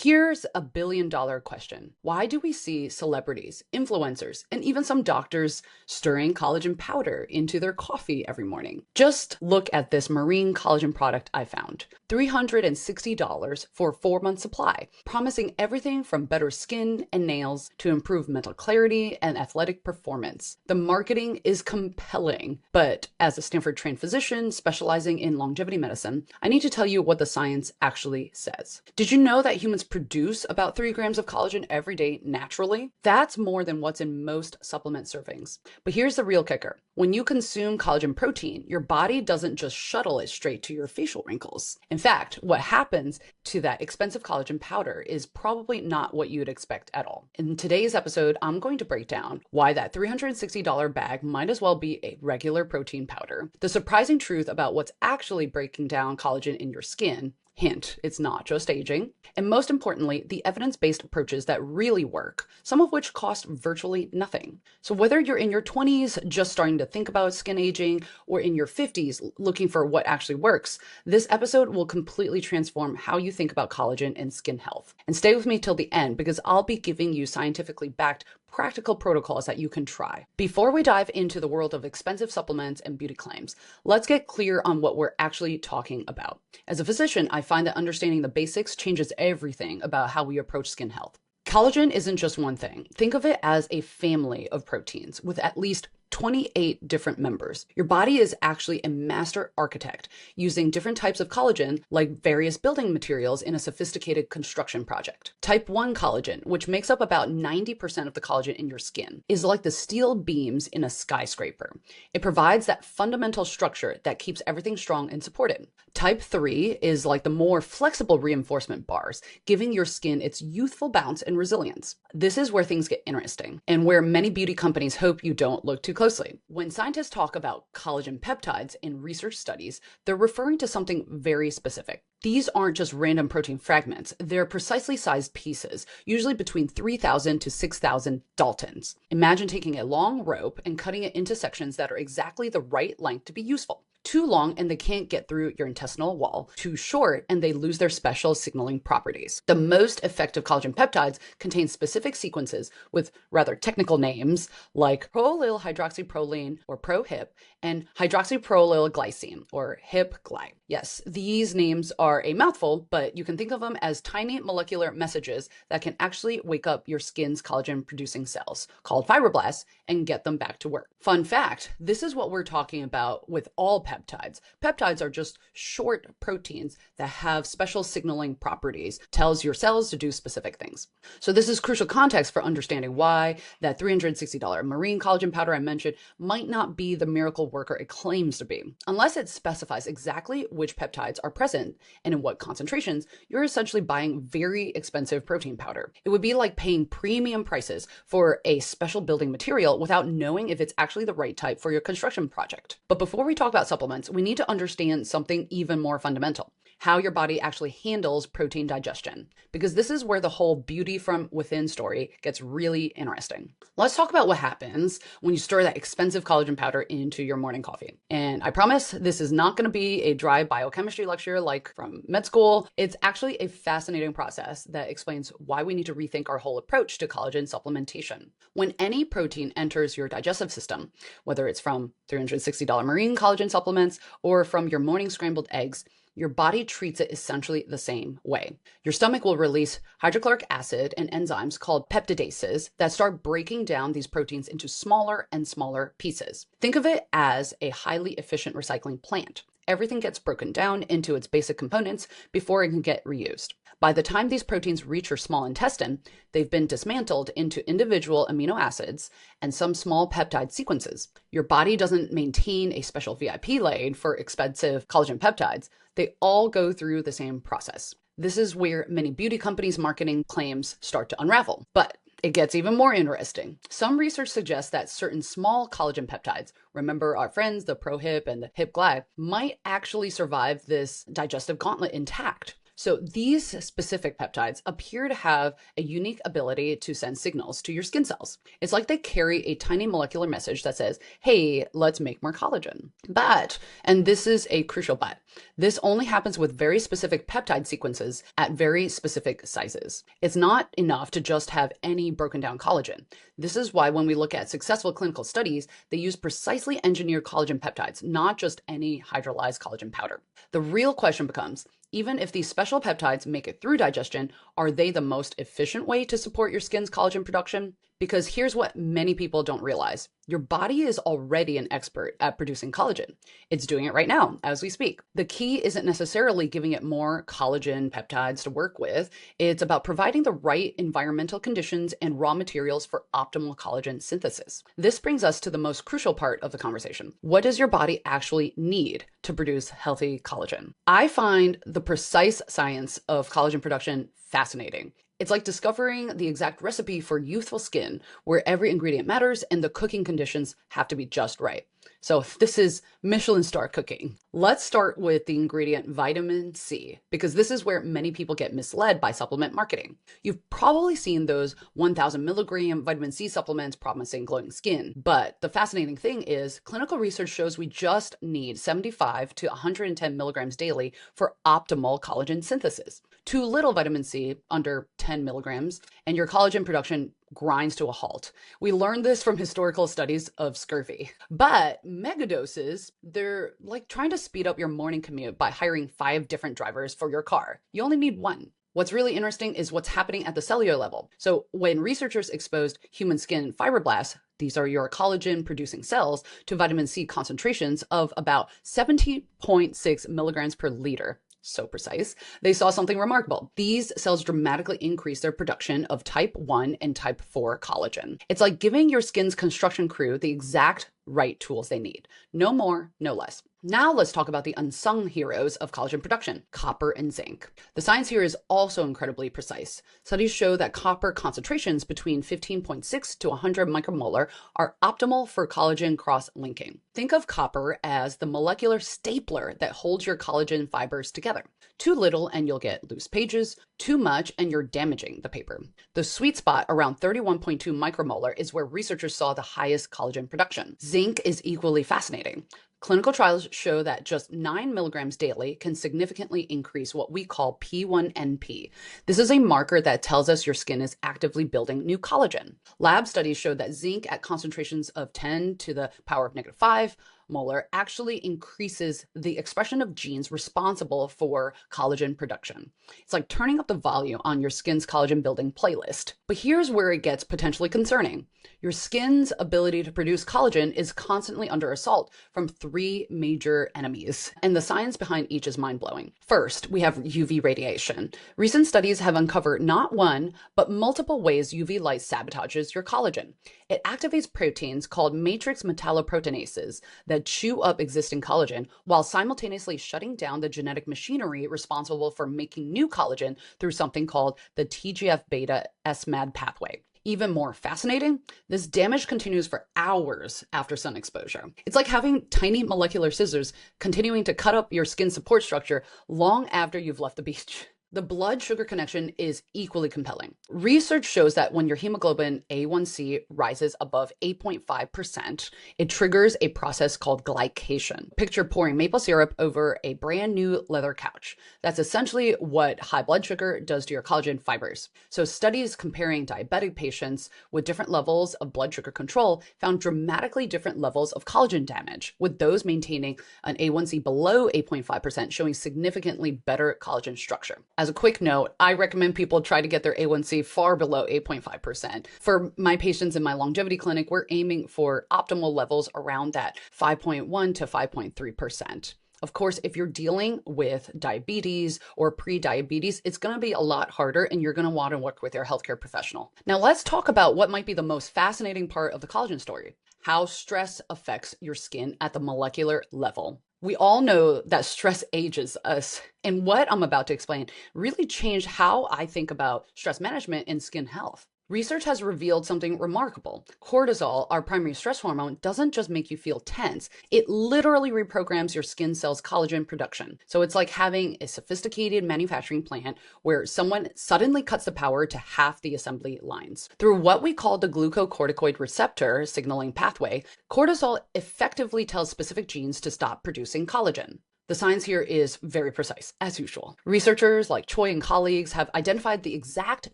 Here's a billion-dollar question. Why do we see celebrities, influencers, and even some doctors stirring collagen powder into their coffee every morning? Just look at this marine collagen product I found. $360 for a 4-month supply, promising everything from better skin and nails to improved mental clarity and athletic performance. The marketing is compelling, but as a Stanford-trained physician specializing in longevity medicine, I need to tell you what the science actually says. Did you know that humans produce about 3 grams of collagen every day naturally? That's more than what's in most supplement servings. But here's the real kicker. When you consume collagen protein, your body doesn't just shuttle it straight to your facial wrinkles. In fact, what happens to that expensive collagen powder is probably not what you'd expect at all. In today's episode, I'm going to break down why that $360 bag might as well be a regular protein powder, the surprising truth about what's actually breaking down collagen in your skin. Hint, it's not just aging. And most importantly, the evidence-based approaches that really work, some of which cost virtually nothing. So whether you're in your 20s just starting to think about skin aging or in your 50s looking for what actually works, this episode will completely transform how you think about collagen and skin health. And stay with me till the end because I'll be giving you scientifically backed practical protocols that you can try. Before we dive into the world of expensive supplements and beauty claims, let's get clear on what we're actually talking about. As a physician, I find that understanding the basics changes everything about how we approach skin health. Collagen isn't just one thing. Think of it as a family of proteins with at least 28 different members. Your body is actually a master architect using different types of collagen like various building materials in a sophisticated construction project. Type 1 collagen, which makes up about 90% of the collagen in your skin, is like the steel beams in a skyscraper. It provides that fundamental structure that keeps everything strong and supported. Type 3 is like the more flexible reinforcement bars, giving your skin its youthful bounce and resilience. This is where things get interesting and where many beauty companies hope you don't look too closely. When scientists talk about collagen peptides in research studies, they're referring to something very specific. These aren't just random protein fragments, they're precisely sized pieces, usually between 3,000 to 6,000 Daltons. Imagine taking a long rope and cutting it into sections that are exactly the right length to be useful. Too long and they can't get through your intestinal wall. Too short and they lose their special signaling properties. The most effective collagen peptides contain specific sequences with rather technical names like prolyl hydroxyproline or ProHIP and hydroxyprolyl glycine or HIP-GLY. Yes, these names are a mouthful, but you can think of them as tiny molecular messages that can actually wake up your skin's collagen producing cells called fibroblasts and get them back to work. Fun fact, this is what we're talking about with all peptides. Peptides are just short proteins that have special signaling properties, tells your cells to do specific things. So this is crucial context for understanding why that $360 marine collagen powder I mentioned might not be the miracle worker it claims to be. Unless it specifies exactly which peptides are present and in what concentrations, you're essentially buying very expensive protein powder. It would be like paying premium prices for a special building material without knowing if it's actually the right type for your construction project. But before we talk about supplements, we need to understand something even more fundamental: how your body actually handles protein digestion, because this is where the whole beauty from within story gets really interesting. Let's talk about what happens when you stir that expensive collagen powder into your morning coffee. And I promise this is not going to be a dry biochemistry lecture like from med school. It's actually a fascinating process that explains why we need to rethink our whole approach to collagen supplementation. When any protein enters your digestive system, whether it's from $360 marine collagen supplements or from your morning scrambled eggs, your body treats it essentially the same way. Your stomach will release hydrochloric acid and enzymes called peptidases that start breaking down these proteins into smaller and smaller pieces. Think of it as a highly efficient recycling plant. Everything gets broken down into its basic components before it can get reused. By the time these proteins reach your small intestine, they've been dismantled into individual amino acids and some small peptide sequences. Your body doesn't maintain a special VIP lane for expensive collagen peptides. They all go through the same process. This is where many beauty companies' marketing claims start to unravel. But it gets even more interesting. Some research suggests that certain small collagen peptides, remember our friends, the ProHIP and the HIP-GLY, might actually survive this digestive gauntlet intact. So these specific peptides appear to have a unique ability to send signals to your skin cells. It's like they carry a tiny molecular message that says, hey, let's make more collagen. But, and this is a crucial but, this only happens with very specific peptide sequences at very specific sizes. It's not enough to just have any broken down collagen. This is why when we look at successful clinical studies, they use precisely engineered collagen peptides, not just any hydrolyzed collagen powder. The real question becomes, even if these special peptides make it through digestion, are they the most efficient way to support your skin's collagen production? Because here's what many people don't realize. Your body is already an expert at producing collagen. It's doing it right now as we speak. The key isn't necessarily giving it more collagen peptides to work with. It's about providing the right environmental conditions and raw materials for optimal collagen synthesis. This brings us to the most crucial part of the conversation. What does your body actually need to produce healthy collagen? I find the precise science of collagen production fascinating. It's like discovering the exact recipe for youthful skin, where every ingredient matters and the cooking conditions have to be just right. So this is Michelin star cooking. Let's start with the ingredient vitamin C, because this is where many people get misled by supplement marketing. You've probably seen those 1,000 milligram vitamin C supplements promising glowing skin. But the fascinating thing is clinical research shows we just need 75 to 110 milligrams daily for optimal collagen synthesis. Too little vitamin C, under 10 milligrams, and your collagen production grinds to a halt. We learned this from historical studies of scurvy. But megadoses, they're like trying to speed up your morning commute by hiring 5 different drivers for your car. You only need one. What's really interesting is what's happening at the cellular level. So when researchers exposed human skin fibroblasts, these are your collagen producing cells, to vitamin C concentrations of about 70.6 milligrams per liter, so precise, they saw something remarkable. These cells dramatically increase their production of type 1 and type 4 collagen. It's like giving your skin's construction crew the exact right tools they need. No more, no less. Now let's talk about the unsung heroes of collagen production, copper and zinc. The science here is also incredibly precise. Studies show that copper concentrations between 15.6 to 100 micromolar are optimal for collagen cross-linking. Think of copper as the molecular stapler that holds your collagen fibers together. Too little and you'll get loose pages, too much and you're damaging the paper. The sweet spot around 31.2 micromolar is where researchers saw the highest collagen production. Zinc is equally fascinating. Clinical trials show that just 9 milligrams daily can significantly increase what we call P1NP. This is a marker that tells us your skin is actively building new collagen. Lab studies showed that zinc at concentrations of 10 to the power of -5 molar actually increases the expression of genes responsible for collagen production. It's like turning up the volume on your skin's collagen building playlist. But here's where it gets potentially concerning. Your skin's ability to produce collagen is constantly under assault from 3 major enemies, and the science behind each is mind-blowing. First, we have UV radiation. Recent studies have uncovered not one, but multiple ways UV light sabotages your collagen. It activates proteins called matrix metalloproteinases that chew up existing collagen while simultaneously shutting down the genetic machinery responsible for making new collagen through something called the TGF-beta SMAD pathway. Even more fascinating, this damage continues for hours after sun exposure. It's like having tiny molecular scissors continuing to cut up your skin support structure long after you've left the beach. The blood sugar connection is equally compelling. Research shows that when your hemoglobin A1C rises above 8.5%, it triggers a process called glycation. Picture pouring maple syrup over a brand new leather couch. That's essentially what high blood sugar does to your collagen fibers. So studies comparing diabetic patients with different levels of blood sugar control found dramatically different levels of collagen damage, with those maintaining an A1C below 8.5% showing significantly better collagen structure. As a quick note, I recommend people try to get their A1C far below 8.5%. For my patients in my longevity clinic, we're aiming for optimal levels around that 5.1 to 5.3%. Of course, if you're dealing with diabetes or pre-diabetes, it's going to be a lot harder and you're going to want to work with your healthcare professional. Now let's talk about what might be the most fascinating part of the collagen story, how stress affects your skin at the molecular level. We all know that stress ages us, and what I'm about to explain really changed how I think about stress management and skin health. Research has revealed something remarkable. Cortisol, our primary stress hormone, doesn't just make you feel tense, it literally reprograms your skin cells' collagen production. So it's like having a sophisticated manufacturing plant where someone suddenly cuts the power to half the assembly lines. Through what we call the glucocorticoid receptor signaling pathway, cortisol effectively tells specific genes to stop producing collagen. The science here is very precise, as usual. Researchers like Choi and colleagues have identified the exact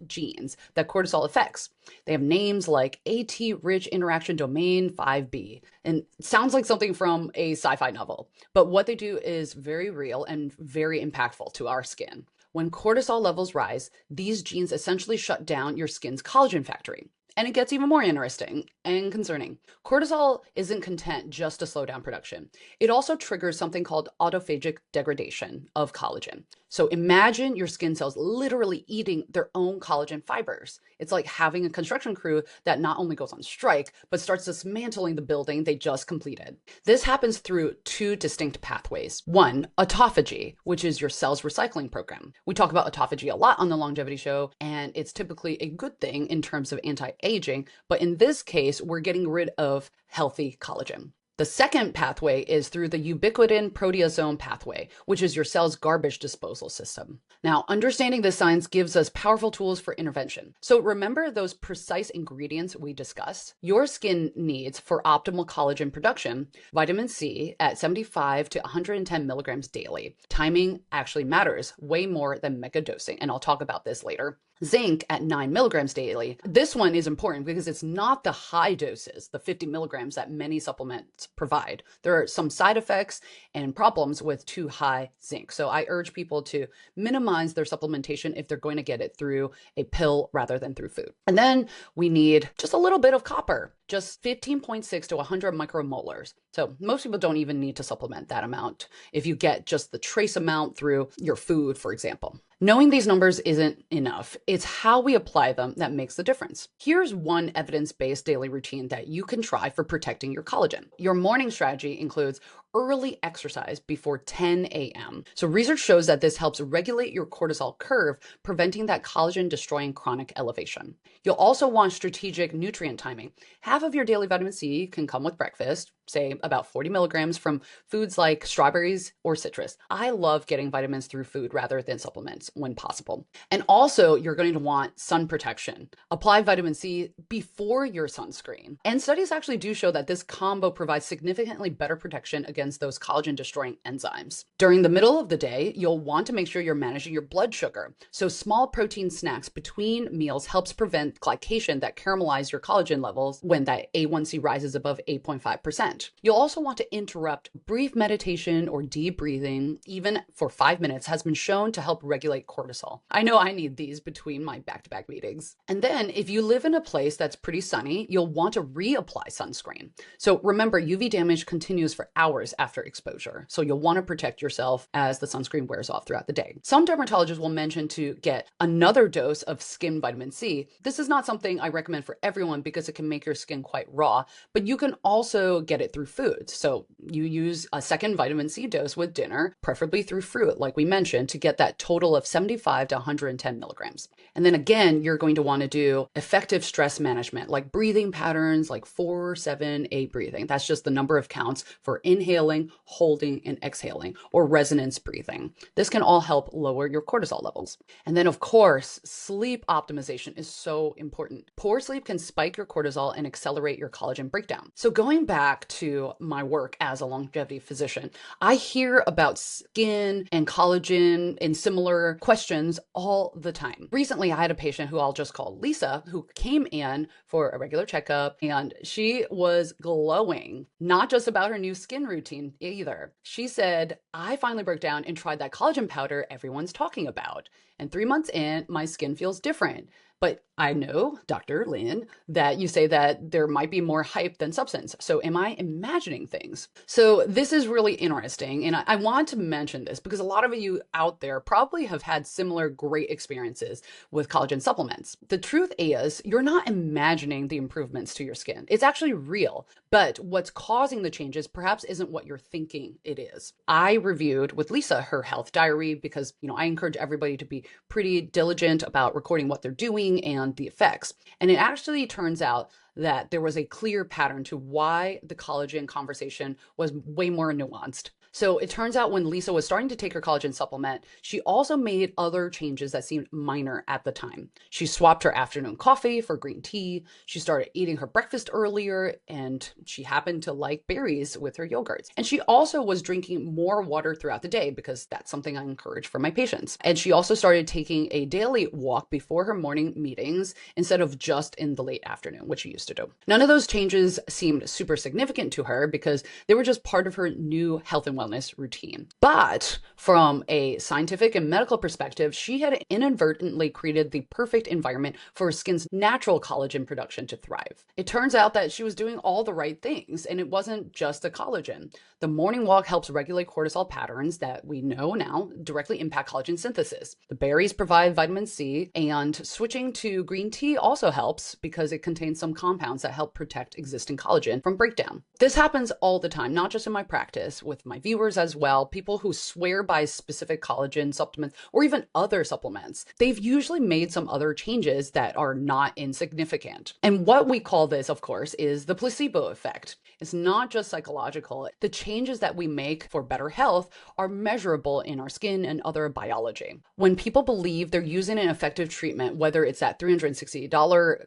genes that cortisol affects. They have names like AT-rich interaction domain 5B, and it sounds like something from a sci-fi novel. But what they do is very real and very impactful to our skin. When cortisol levels rise, these genes essentially shut down your skin's collagen factory. And it gets even more interesting and concerning. Cortisol isn't content just to slow down production. It also triggers something called autophagic degradation of collagen. So imagine your skin cells literally eating their own collagen fibers. It's like having a construction crew that not only goes on strike, but starts dismantling the building they just completed. This happens through two distinct pathways. One, autophagy, which is your cell's recycling program. We talk about autophagy a lot on the Longevity Show, and it's typically a good thing in terms of anti-aging, but in this case, we're getting rid of healthy collagen. The second pathway is through the ubiquitin proteasome pathway, which is your cell's garbage disposal system. Now, understanding this science gives us powerful tools for intervention. So remember those precise ingredients we discussed? Your skin needs for optimal collagen production, vitamin C at 75 to 110 milligrams daily. Timing actually matters way more than mega dosing, and I'll talk about this later. Zinc at 9 milligrams daily. This one is important because it's not the high doses, the 50 milligrams that many supplements provide. There are some side effects and problems with too high zinc. So I urge people to minimize their supplementation if they're going to get it through a pill rather than through food. And then we need just a little bit of copper, just 15.6 to 100 micromolars. So most people don't even need to supplement that amount if you get just the trace amount through your food, for example. Knowing these numbers isn't enough. It's how we apply them that makes the difference. Here's one evidence-based daily routine that you can try for protecting your collagen. Your morning strategy includes early exercise before 10 a.m. So research shows that this helps regulate your cortisol curve, preventing that collagen-destroying chronic elevation. You'll also want strategic nutrient timing. Half of your daily vitamin C can come with breakfast, say about 40 milligrams from foods like strawberries or citrus. I love getting vitamins through food rather than supplements when possible. And also, you're going to want sun protection. Apply vitamin C before your sunscreen. And studies actually do show that this combo provides significantly better protection against those collagen-destroying enzymes. During the middle of the day, you'll want to make sure you're managing your blood sugar. So small protein snacks between meals helps prevent glycation that caramelizes your collagen levels when that A1C rises above 8.5%. You'll also want to interrupt. Brief meditation or deep breathing, even for 5 minutes, has been shown to help regulate cortisol. I know I need these between my back-to-back meetings. And then if you live in a place that's pretty sunny, you'll want to reapply sunscreen. So remember, UV damage continues for hours after exposure. So you'll want to protect yourself as the sunscreen wears off throughout the day. Some dermatologists will mention to get another dose of skin vitamin C. This is not something I recommend for everyone because it can make your skin quite raw, but you can also get it through foods. So you use a second vitamin C dose with dinner, preferably through fruit, like we mentioned, to get that total of 75 to 110 milligrams. And then again, you're going to want to do effective stress management, like breathing patterns, like 4-7-8 breathing. That's just the number of counts for inhaling, holding, and exhaling, or resonance breathing. This can all help lower your cortisol levels. And then of course, sleep optimization is so important. Poor sleep can spike your cortisol and accelerate your collagen breakdown. So going back to my work as a longevity physician, I hear about skin and collagen and similar questions all the time. Recently, I had a patient who I'll just call Lisa, who came in for a regular checkup, and she was glowing, not just about her new skin routine either. She said, I finally broke down and tried that collagen powder everyone's talking about. And 3 months in, my skin feels different. But I know, Dr. Lin, that you say that there might be more hype than substance. So am I imagining things? So this is really interesting. And I want to mention this because a lot of you out there probably have had similar great experiences with collagen supplements. The truth is, you're not imagining the improvements to your skin. It's actually real. But what's causing the changes perhaps isn't what you're thinking it is. I reviewed with Lisa her health diary because, I encourage everybody to be pretty diligent about recording what they're doing and the effects. And it actually turns out that there was a clear pattern to why the collagen conversation was way more nuanced. So it turns out when Lisa was starting to take her collagen supplement, she also made other changes that seemed minor at the time. She swapped her afternoon coffee for green tea. She started eating her breakfast earlier, and she happened to like berries with her yogurts. And she also was drinking more water throughout the day because that's something I encourage for my patients. And she also started taking a daily walk before her morning meetings instead of just in the late afternoon, which she used to do. None of those changes seemed super significant to her because they were just part of her new health and wellness routine. But from a scientific and medical perspective, she had inadvertently created the perfect environment for her skin's natural collagen production to thrive. It turns out that she was doing all the right things, and it wasn't just the collagen. The morning walk helps regulate cortisol patterns that we know now directly impact collagen synthesis. The berries provide vitamin C, and switching to green tea also helps because it contains some compounds that help protect existing collagen from breakdown. This happens all the time, not just in my practice, with my viewers as well, people who swear by specific collagen supplements or even other supplements. They've usually made some other changes that are not insignificant. And what we call this, of course, is the placebo effect. It's not just psychological. The changes that we make for better health are measurable in our skin and other biology. When people believe they're using an effective treatment, whether it's that $360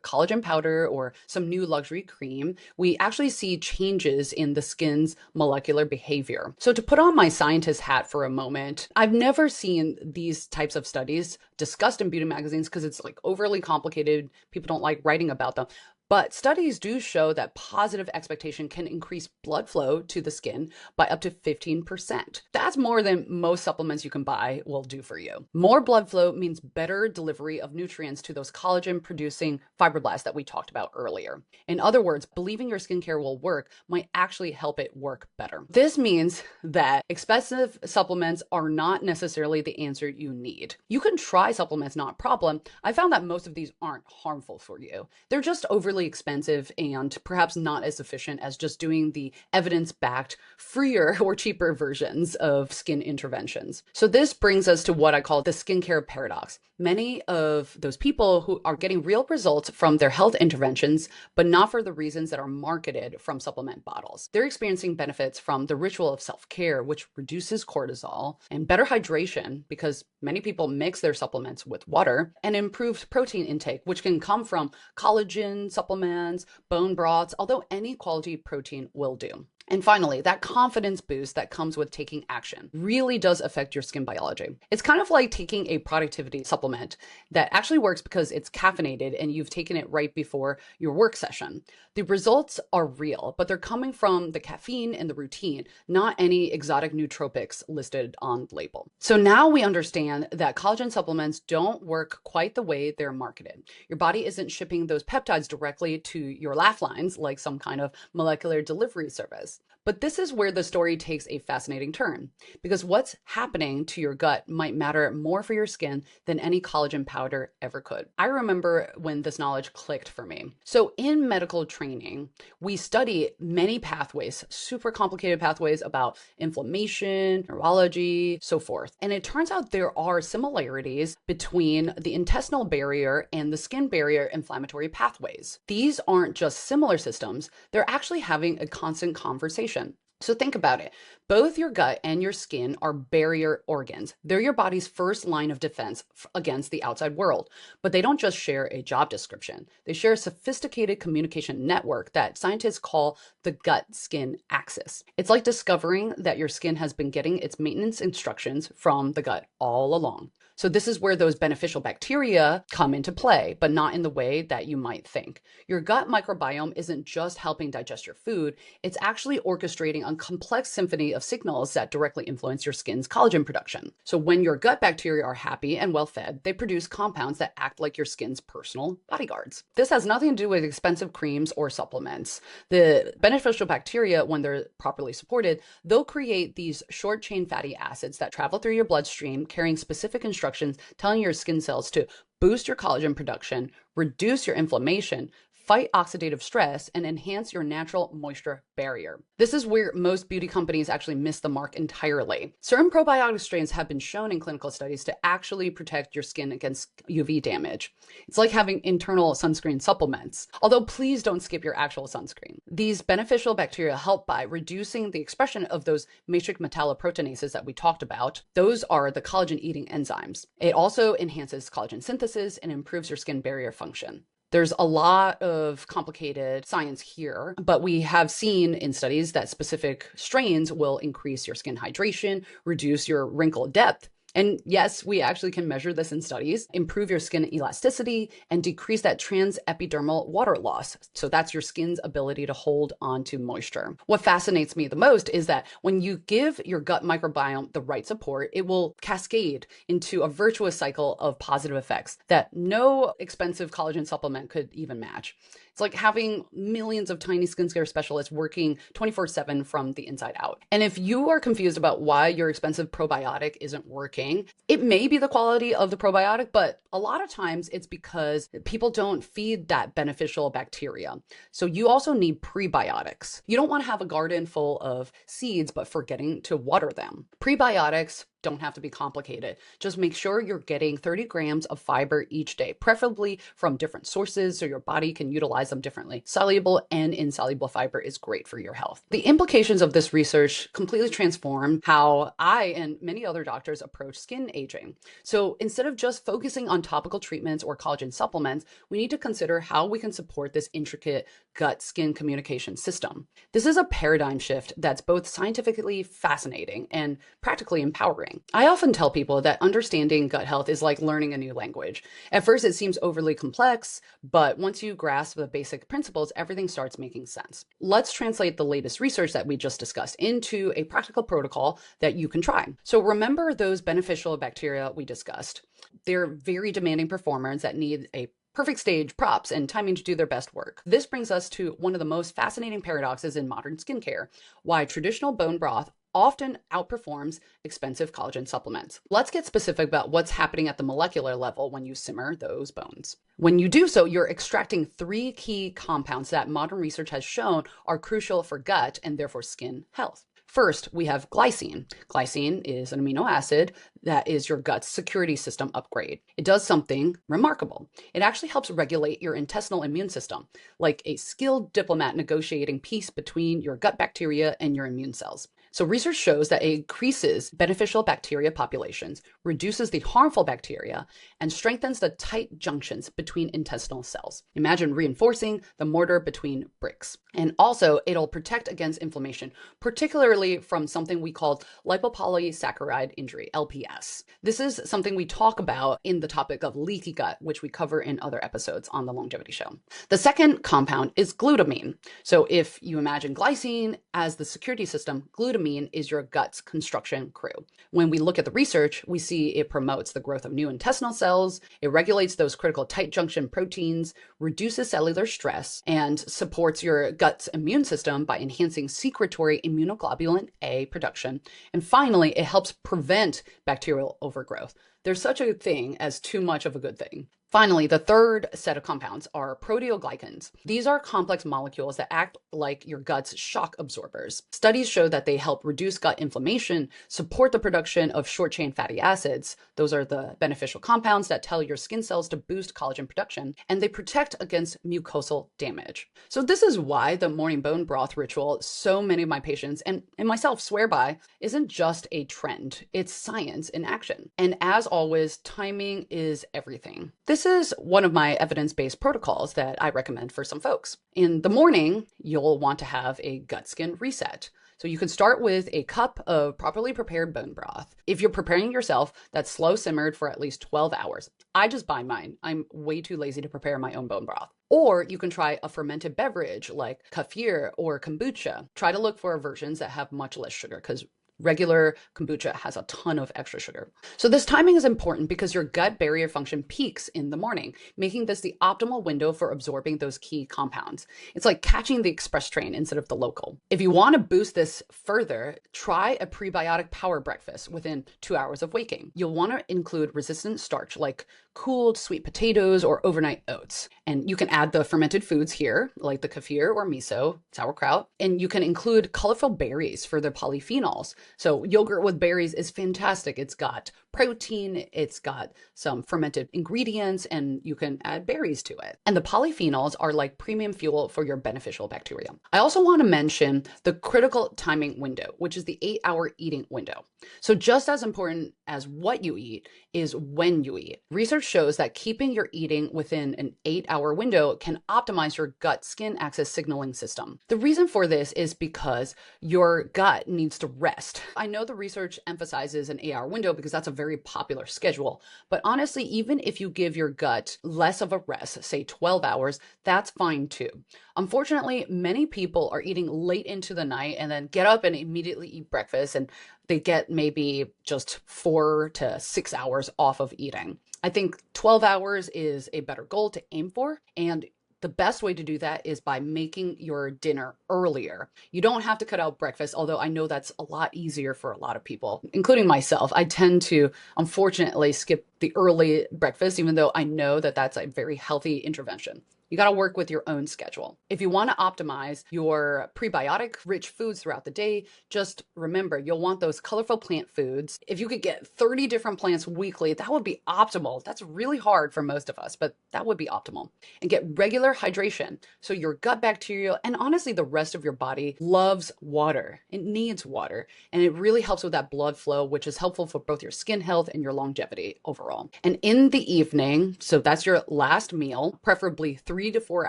collagen powder or some new luxury cream, we actually see changes in the skin's molecular behavior. So to put on my scientist hat for a moment, I've never seen these types of studies discussed in beauty magazines because it's like overly complicated. People don't like writing about them. But studies do show that positive expectation can increase blood flow to the skin by up to 15%. That's more than most supplements you can buy will do for you. More blood flow means better delivery of nutrients to those collagen-producing fibroblasts that we talked about earlier. In other words, believing your skincare will work might actually help it work better. This means that expensive supplements are not necessarily the answer you need. You can try supplements, not a problem. I found that most of these aren't harmful for you. They're just overly expensive and perhaps not as efficient as just doing the evidence-backed, freer or cheaper versions of skin interventions. So this brings us to what I call the skincare paradox. Many of those people who are getting real results from their health interventions, but not for the reasons that are marketed from supplement bottles. They're experiencing benefits from the ritual of self-care, which reduces cortisol, and better hydration, because many people mix their supplements with water, and improved protein intake, which can come from collagen supplements, bone broths, although any quality protein will do. And finally, that confidence boost that comes with taking action really does affect your skin biology. It's kind of like taking a productivity supplement that actually works because it's caffeinated and you've taken it right before your work session. The results are real, but they're coming from the caffeine and the routine, not any exotic nootropics listed on the label. So now we understand that collagen supplements don't work quite the way they're marketed. Your body isn't shipping those peptides directly to your laugh lines like some kind of molecular delivery service. But this is where the story takes a fascinating turn, because what's happening to your gut might matter more for your skin than any collagen powder ever could. I remember when this knowledge clicked for me. So in medical training, we study many pathways, super complicated pathways about inflammation, neurology, so forth. And it turns out there are similarities between the intestinal barrier and the skin barrier inflammatory pathways. These aren't just similar systems, they're actually having a constant conversation. So think about it. Both your gut and your skin are barrier organs. They're your body's first line of defense against the outside world. But they don't just share a job description. They share a sophisticated communication network that scientists call the gut-skin axis. It's like discovering that your skin has been getting its maintenance instructions from the gut all along. So this is where those beneficial bacteria come into play, but not in the way that you might think. Your gut microbiome isn't just helping digest your food, it's actually orchestrating a complex symphony of signals that directly influence your skin's collagen production. So when your gut bacteria are happy and well fed, they produce compounds that act like your skin's personal bodyguards. This has nothing to do with expensive creams or supplements. The beneficial bacteria, when they're properly supported, they'll create these short chain fatty acids that travel through your bloodstream carrying specific instructions telling your skin cells to boost your collagen production, reduce your inflammation, fight oxidative stress, and enhance your natural moisture barrier. This is where most beauty companies actually miss the mark entirely. Certain probiotic strains have been shown in clinical studies to actually protect your skin against UV damage. It's like having internal sunscreen supplements, although please don't skip your actual sunscreen. These beneficial bacteria help by reducing the expression of those matrix metalloproteinases that we talked about. Those are the collagen-eating enzymes. It also enhances collagen synthesis and improves your skin barrier function. There's a lot of complicated science here, but we have seen in studies that specific strains will increase your skin hydration, reduce your wrinkle depth. And yes, we actually can measure this in studies, improve your skin elasticity, and decrease that transepidermal water loss. So that's your skin's ability to hold on to moisture. What fascinates me the most is that when you give your gut microbiome the right support, it will cascade into a virtuous cycle of positive effects that no expensive collagen supplement could even match. It's like having millions of tiny skincare specialists working 24/7 from the inside out. And if you are confused about why your expensive probiotic isn't working, it may be the quality of the probiotic, but a lot of times it's because people don't feed that beneficial bacteria. So you also need prebiotics. You don't want to have a garden full of seeds, but forgetting to water them. Prebiotics don't have to be complicated. Just make sure you're getting 30 grams of fiber each day, preferably from different sources so your body can utilize them differently. Soluble and insoluble fiber is great for your health. The implications of this research completely transform how I and many other doctors approach skin aging. So instead of just focusing on topical treatments or collagen supplements, we need to consider how we can support this intricate gut-skin communication system. This is a paradigm shift that's both scientifically fascinating and practically empowering. I often tell people that understanding gut health is like learning a new language. At first, it seems overly complex, but once you grasp the basic principles, everything starts making sense. Let's translate the latest research that we just discussed into a practical protocol that you can try. So remember those beneficial bacteria we discussed. They're very demanding performers that need a perfect stage, props, and timing to do their best work. This brings us to one of the most fascinating paradoxes in modern skincare: why traditional bone broth often outperforms expensive collagen supplements. Let's get specific about what's happening at the molecular level when you simmer those bones. When you do so, you're extracting 3 key compounds that modern research has shown are crucial for gut and therefore skin health. First, we have glycine. Glycine is an amino acid that is your gut's security system upgrade. It does something remarkable. It actually helps regulate your intestinal immune system, like a skilled diplomat negotiating peace between your gut bacteria and your immune cells. So research shows that it increases beneficial bacteria populations, reduces the harmful bacteria, and strengthens the tight junctions between intestinal cells. Imagine reinforcing the mortar between bricks. And also, it'll protect against inflammation, particularly from something we call lipopolysaccharide injury, LPS. This is something we talk about in the topic of leaky gut, which we cover in other episodes on the Longevity Show. The second compound is glutamine. So if you imagine glycine as the security system, glutamine is your gut's construction crew. When we look at the research, we see it promotes the growth of new intestinal cells, it regulates those critical tight junction proteins, reduces cellular stress, and supports your gut's immune system by enhancing secretory immunoglobulin A production. And finally, it helps prevent bacterial overgrowth. There's such a thing as too much of a good thing. Finally, the third set of compounds are proteoglycans. These are complex molecules that act like your gut's shock absorbers. Studies show that they help reduce gut inflammation, support the production of short-chain fatty acids. Those are the beneficial compounds that tell your skin cells to boost collagen production, and they protect against mucosal damage. So this is why the morning bone broth ritual so many of my patients and myself swear by isn't just a trend. It's science in action. And as always, timing is everything. This is one of my evidence-based protocols that I recommend for some folks. In the morning, you'll want to have a gut skin reset. So you can start with a cup of properly prepared bone broth. If you're preparing yourself, that's slow simmered for at least 12 hours. I just buy mine. I'm way too lazy to prepare my own bone broth. Or you can try a fermented beverage like kefir or kombucha. Try to look for versions that have much less sugar because regular kombucha has a ton of extra sugar. So this timing is important because your gut barrier function peaks in the morning, making this the optimal window for absorbing those key compounds. It's like catching the express train instead of the local. If you want to boost this further, try a prebiotic power breakfast within 2 hours of waking. You'll want to include resistant starch like cooled sweet potatoes or overnight oats. And you can add the fermented foods here, like the kefir or miso, sauerkraut. And you can include colorful berries for the polyphenols. So yogurt with berries is fantastic. It's got protein, it's got some fermented ingredients, and you can add berries to it. And the polyphenols are like premium fuel for your beneficial bacteria. I also want to mention the critical timing window, which is the 8-hour eating window. So just as important as what you eat is when you eat. Research shows that keeping your eating within an 8-hour window can optimize your gut-skin axis signaling system. The reason for this is because your gut needs to rest. I know the research emphasizes an 8-hour window because that's a very popular schedule, but honestly, even if you give your gut less of a rest, say 12 hours, that's fine too. Unfortunately, many people are eating late into the night and then get up and immediately eat breakfast, and they get maybe just 4 to 6 hours off of eating. I think 12 hours is a better goal to aim for, and the best way to do that is by making your dinner earlier. You don't have to cut out breakfast, although I know that's a lot easier for a lot of people, including myself. I tend to, unfortunately, skip the early breakfast, even though I know that that's a very healthy intervention. You got to work with your own schedule. If you want to optimize your prebiotic-rich foods throughout the day, just remember, you'll want those colorful plant foods. If you could get 30 different plants weekly, that would be optimal. That's really hard for most of us, but that would be optimal. And get regular hydration. So your gut bacteria, and honestly, the rest of your body loves water. It needs water. And it really helps with that blood flow, which is helpful for both your skin health and your longevity overall. And in the evening, so that's your last meal, preferably 3 to 4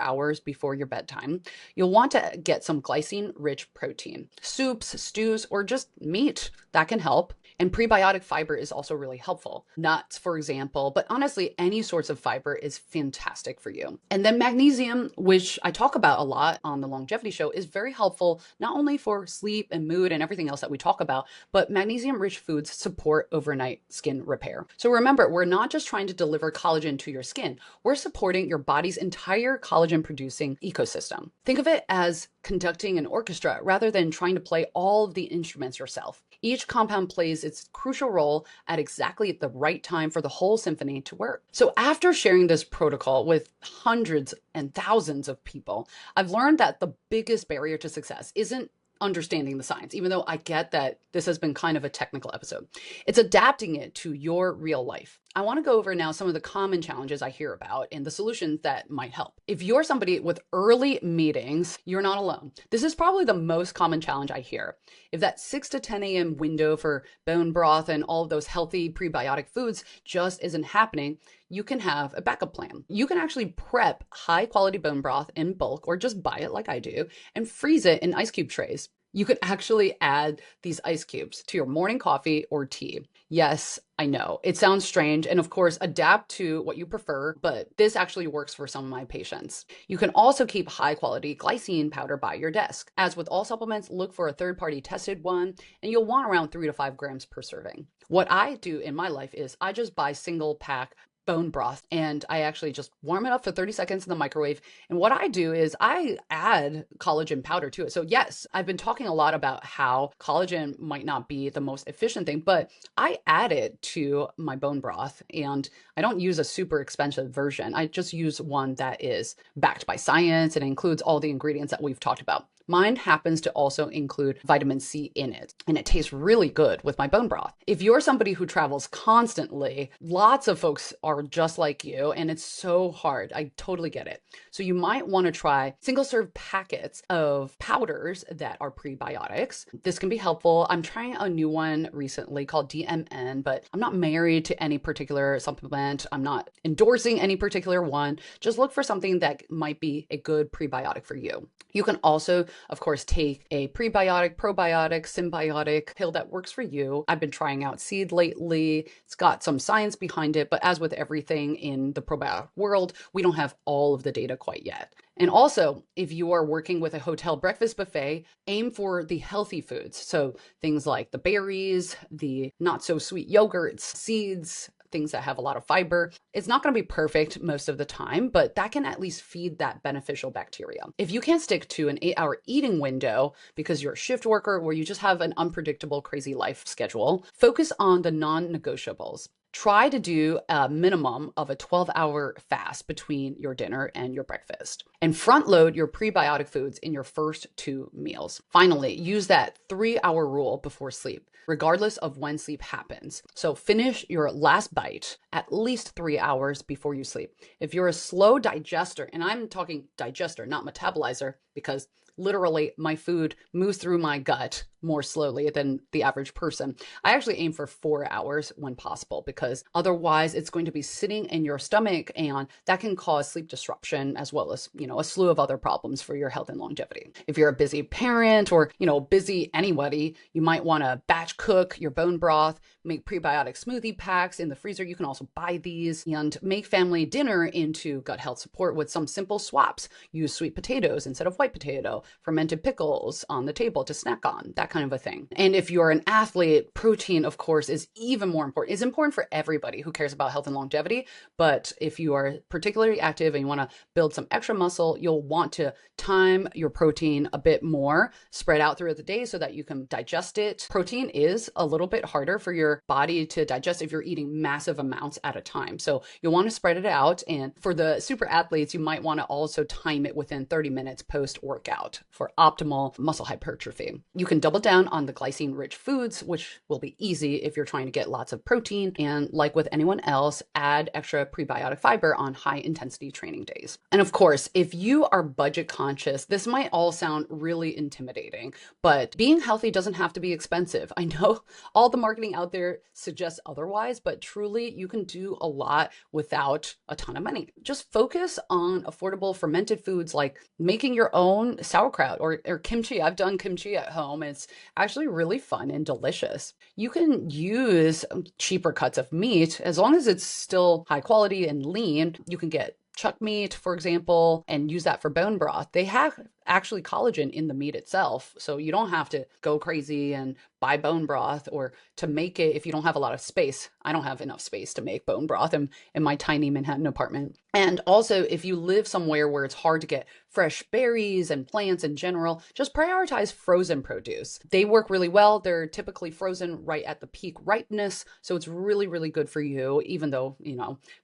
hours before your bedtime, you'll want to get some glycine-rich protein. Soups, stews, or just meat, that can help. And prebiotic fiber is also really helpful. Nuts, for example, but honestly, any sorts of fiber is fantastic for you. And then magnesium, which I talk about a lot on the Longevity Show, is very helpful not only for sleep and mood and everything else that we talk about, but magnesium-rich foods support overnight skin repair. So remember, we're not just trying to deliver collagen to your skin, we're supporting your body's entire collagen-producing ecosystem. Think of it as conducting an orchestra rather than trying to play all of the instruments yourself. Each compound plays its crucial role at exactly the right time for the whole symphony to work. So after sharing this protocol with hundreds and thousands of people, I've learned that the biggest barrier to success isn't understanding the science, even though I get that this has been kind of a technical episode. It's adapting it to your real life. I want to go over now some of the common challenges I hear about and the solutions that might help. If you're somebody with early meetings, you're not alone. This is probably the most common challenge I hear. If that 6 to 10 a.m. window for bone broth and all of those healthy prebiotic foods just isn't happening, you can have a backup plan. You can actually prep high quality bone broth in bulk or just buy it like I do and freeze it in ice cube trays. You could actually add these ice cubes to your morning coffee or tea. Yes, I know it sounds strange, and of course, adapt to what you prefer, but this actually works for some of my patients. You can also keep high quality glycine powder by your desk. As with all supplements, look for a third-party tested one, and you'll want around 3 to 5 grams per serving. What I do in my life is I just buy single pack bone broth and I actually just warm it up for 30 seconds in the microwave. And what I do is I add collagen powder to it. So yes, I've been talking a lot about how collagen might not be the most efficient thing, but I add it to my bone broth and I don't use a super expensive version. I just use one that is backed by science and includes all the ingredients that we've talked about. Mine happens to also include vitamin C in it, and it tastes really good with my bone broth. If you're somebody who travels constantly, lots of folks are just like you, and it's so hard. I totally get it. So you might want to try single-serve packets of powders that are prebiotics. This can be helpful. I'm trying a new one recently called DMN, but I'm not married to any particular supplement. I'm not endorsing any particular one. Just look for something that might be a good prebiotic for you. You can also, of course, take a prebiotic, probiotic, symbiotic pill that works for you. I've been trying out Seed lately. It's got some science behind it, but as with everything in the probiotic world, we don't have all of the data quite yet. And also, if you are working with a hotel breakfast buffet, aim for the healthy foods. So things like the berries, the not so sweet yogurts, seeds, things that have a lot of fiber. It's not going to be perfect most of the time, but that can at least feed that beneficial bacteria. If you can't stick to an 8-hour eating window because you're a shift worker or you just have an unpredictable, crazy life schedule, focus on the non-negotiables. Try to do a minimum of a 12-hour fast between your dinner and your breakfast. And front load your prebiotic foods in your first 2 meals. Finally, use that 3-hour rule before sleep, regardless of when sleep happens. So finish your last bite at least 3 hours before you sleep. If you're a slow digester, and I'm talking digester, not metabolizer, because literally my food moves through my gut more slowly than the average person. I actually aim for 4 hours when possible, because otherwise it's going to be sitting in your stomach, and that can cause sleep disruption as well as, a slew of other problems for your health and longevity. If you're a busy parent or, busy anybody, you might want to batch cook your bone broth, make prebiotic smoothie packs in the freezer. You can also buy these, and make family dinner into gut health support with some simple swaps. Use sweet potatoes instead of white potato, fermented pickles on the table to snack on, that kind of a thing. And if you're an athlete, protein, of course, is even more important. It's important for everybody who cares about health and longevity, but if you are particularly active and you want to build some extra muscle, you'll want to time your protein a bit more, spread out throughout the day so that you can digest it. Protein is a little bit harder for your body to digest if you're eating massive amounts at a time. So you'll want to spread it out. And for the super athletes, you might want to also time it within 30 minutes post-workout for optimal muscle hypertrophy. You can double down on the glycine-rich foods, which will be easy if you're trying to get lots of protein. And like with anyone else, add extra prebiotic fiber on high-intensity training days. And of course, if you are budget conscious, this might all sound really intimidating, but being healthy doesn't have to be expensive. I know all the marketing out there suggests otherwise, but truly you can do a lot without a ton of money. Just focus on affordable fermented foods like making your own sauerkraut or kimchi. I've done kimchi at home. It's actually really fun and delicious. You can use cheaper cuts of meat as long as it's still high quality and lean. You can get chuck meat, for example, and use that for bone broth. They have actually collagen in the meat itself, so you don't have to go crazy and buy bone broth or to make it if you don't have a lot of space. I don't have enough space to make bone broth in my tiny Manhattan apartment. And also, if you live somewhere where it's hard to get fresh berries and plants in general, just prioritize frozen produce. They work really well. They're typically frozen right at the peak ripeness, so it's really, really good for you, even though,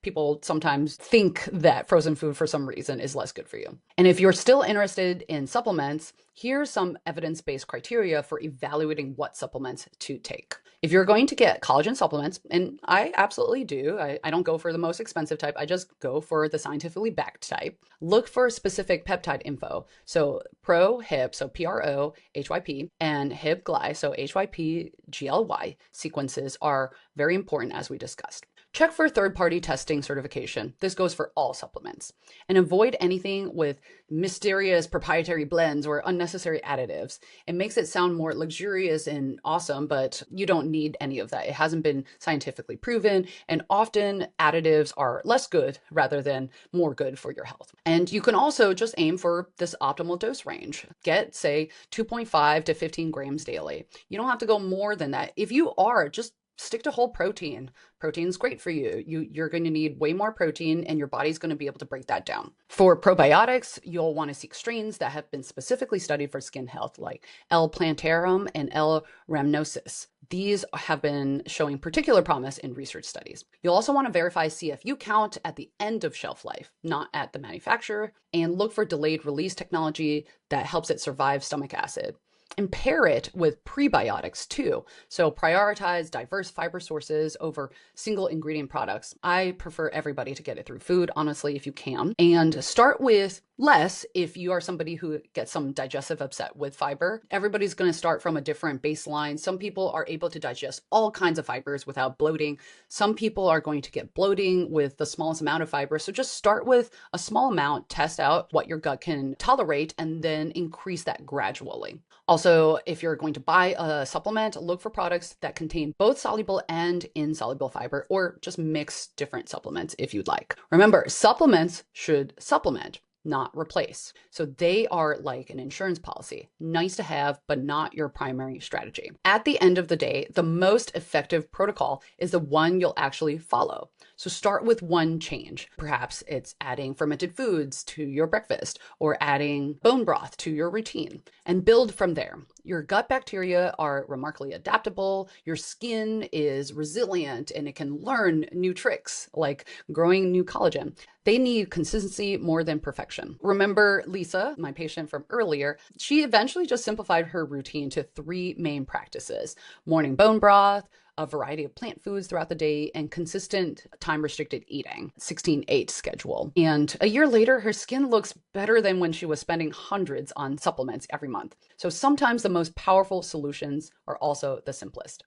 people sometimes think that frozen food for some reason is less good for you. And if you're still interested in supplements, here's some evidence-based criteria for evaluating what supplements to take. If you're going to get collagen supplements, and I absolutely do, I don't go for the most expensive type, I just go for the scientifically backed type, look for specific peptide info. So pro-HYP, so PRO-HYP, and HYP-GLY, so HYP-GLY sequences are very important, as we discussed. Check for third-party testing certification. This goes for all supplements. And avoid anything with mysterious proprietary blends or unnecessary additives. It makes it sound more luxurious and awesome, but you don't need any of that. It hasn't been scientifically proven, and often additives are less good rather than more good for your health. And you can also just aim for this optimal dose range. Get, say, 2.5 to 15 grams daily. You don't have to go more than that. If you are, just stick to whole protein. Protein's great for you. You're going to need way more protein, and your body's going to be able to break that down. For probiotics, you'll want to seek strains that have been specifically studied for skin health, like L. plantarum and L. rhamnosus. These have been showing particular promise in research studies. You'll also want to verify CFU count at the end of shelf life, not at the manufacturer, and look for delayed release technology that helps it survive stomach acid. And pair it with prebiotics too. So prioritize diverse fiber sources over single ingredient products. I prefer everybody to get it through food, honestly, if you can. And start with less if you are somebody who gets some digestive upset with fiber. Everybody's going to start from a different baseline. Some people are able to digest all kinds of fibers without bloating. Some people are going to get bloating with the smallest amount of fiber. So just start with a small amount, test out what your gut can tolerate, and then increase that gradually. Also, if you're going to buy a supplement, look for products that contain both soluble and insoluble fiber, or just mix different supplements if you'd like. Remember, supplements should supplement, not replace. So they are like an insurance policy, nice to have, but not your primary strategy. At the end of the day, the most effective protocol is the one you'll actually follow. So start with one change. Perhaps it's adding fermented foods to your breakfast or adding bone broth to your routine, and build from there. Your gut bacteria are remarkably adaptable. Your skin is resilient and it can learn new tricks like growing new collagen. They need consistency more than perfection. Remember Lisa, my patient from earlier, she eventually just simplified her routine to three main practices: morning bone broth, a variety of plant foods throughout the day, and consistent time restricted eating, 16-8 schedule. And a year later, her skin looks better than when she was spending hundreds on supplements every month. So sometimes the most powerful solutions are also the simplest.